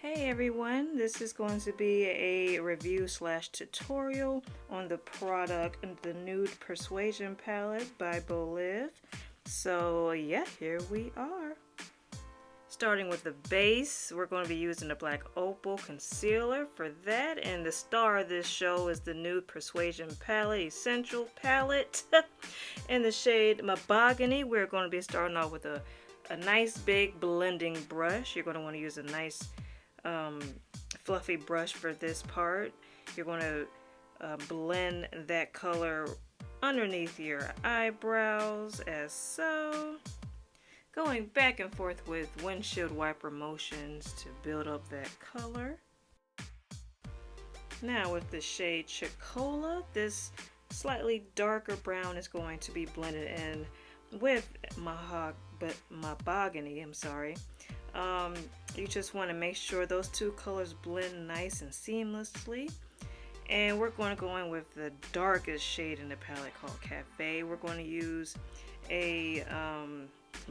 Hey everyone, this is going to be a review slash tutorial on the product, the Nude Persuasion palette by Bolive. So yeah, here we are. Starting with the base, we're going to be using the black opal concealer for that, and the star of this show is the Nude Persuasion palette, Essential palette. In the shade Mahogany, we're going to be starting off with a nice big blending brush. You're going to want to use a nice fluffy brush for this part. You're going to blend that color underneath your eyebrows as so. Going back and forth with windshield wiper motions to build up that color. Now with the shade Chocola, this slightly darker brown is going to be blended in with Mahogany. You just want to make sure those two colors blend nice and seamlessly. And we're going to go in with the darkest shade in the palette called Cafe. We're going to use a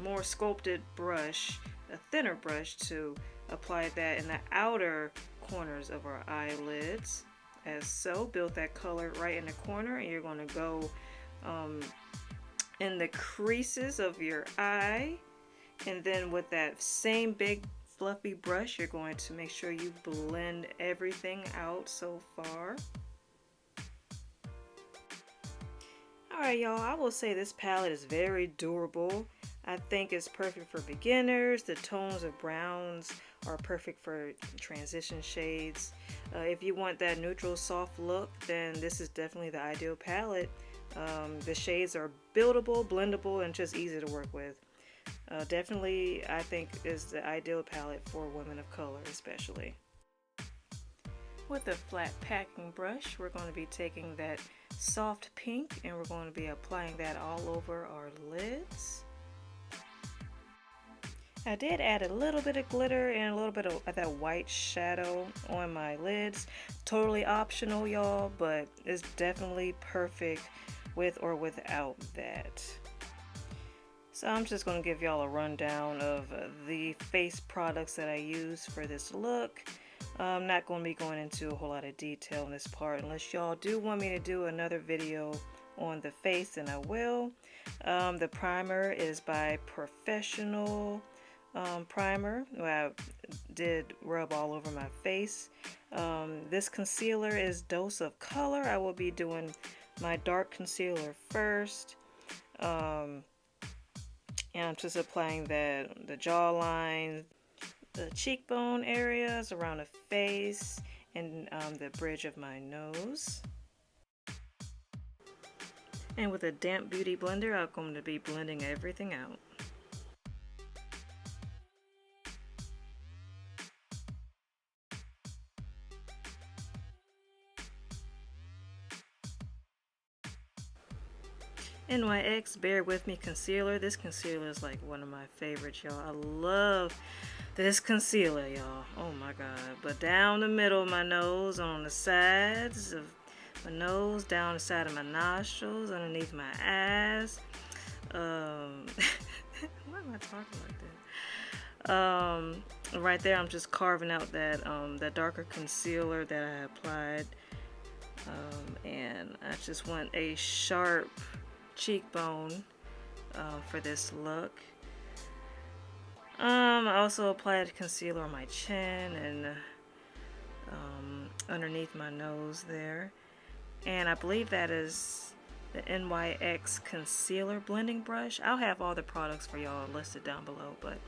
more sculpted brush, a thinner brush, to apply that in the outer corners of our eyelids as so. Build that color right in the corner, and you're going to go in the creases of your eye, and then with that same big fluffy brush you're going to make sure you blend everything out so far. Alright y'all, I will say this palette is very durable. I think it's perfect for beginners. The tones of browns are perfect for transition shades. If you want that neutral soft look, then this is definitely the ideal palette. The shades are buildable, blendable, and just easy to work with. Definitely, I think is the ideal palette for women of color especially. With a flat packing brush, we're going to be taking that soft pink and we're going to be applying that all over our lids. I did add a little bit of glitter and a little bit of that white shadow on my lids. Totally optional, y'all, but it's definitely perfect with or without that. So I'm just going to give y'all a rundown of the face products that I use for this look. I'm not going to be going into a whole lot of detail in this part unless y'all do want me to do another video on the face, then I will. The primer is by Professional primer. I did rub all over my face. This concealer is Dose of Color. I will be doing my dark concealer first. And I'm just applying the jawline, the cheekbone areas, around the face, and the bridge of my nose. And with a damp beauty blender, I'm going to be blending everything out. NYX Bear With Me concealer. This concealer is like one of my favorites, y'all. I love this concealer, y'all. Oh my god. But down the middle of my nose, on the sides of my nose, down the side of my nostrils, underneath my eyes. Why am I talking like that? Right there, I'm just carving out that darker concealer that I applied. And I just want a sharp cheekbone for this look. I also applied concealer on my chin and underneath my nose there. And I believe that is the NYX concealer blending brush. I'll have all the products for y'all listed down below, but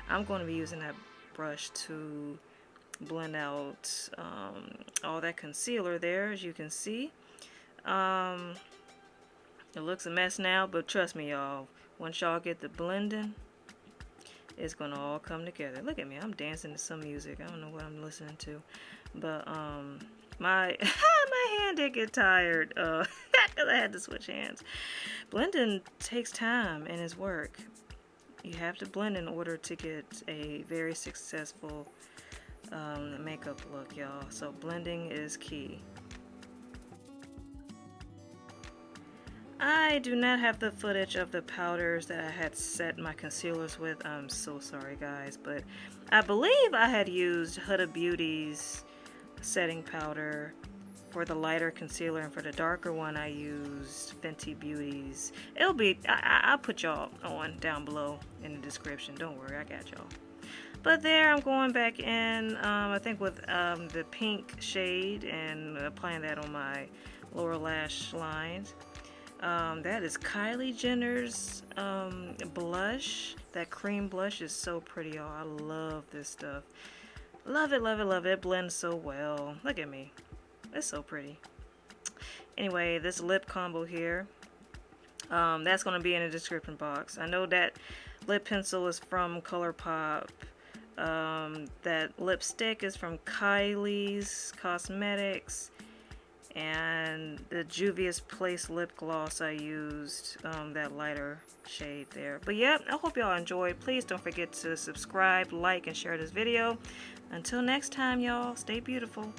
I'm going to be using that brush to blend out all that concealer there, as you can see. It looks a mess now, but trust me, y'all, once y'all get the blending, it's gonna all come together. Look at me, I'm dancing to some music. I don't know what I'm listening to, but my my hand did get tired because I had to switch hands. Blending takes time and is work. You have to blend in order to get a very successful makeup look, y'all. So blending is key. I do not have the footage of the powders that I had set my concealers with. I'm so sorry, guys, but I believe I had used Huda Beauty's setting powder for the lighter concealer, and for the darker one I used Fenty Beauty's. It'll be, I'll put y'all on down below in the description. Don't worry, I got y'all. But there, I'm going back in, I think with the pink shade, and applying that on my lower lash lines. That is Kylie Jenner's blush. That cream blush is so pretty, y'all. I love this stuff. Love it, love it, love it. It blends so well. Look at me. It's so pretty. Anyway, this lip combo here, that's going to be in the description box. I know that lip pencil is from Colorpop. That lipstick is from Kylie's Cosmetics. And the Julius Place lip gloss I used, that lighter shade there. But yeah, I hope y'all enjoyed. Please don't forget to subscribe, like, and share this video. Until next time, y'all, stay beautiful.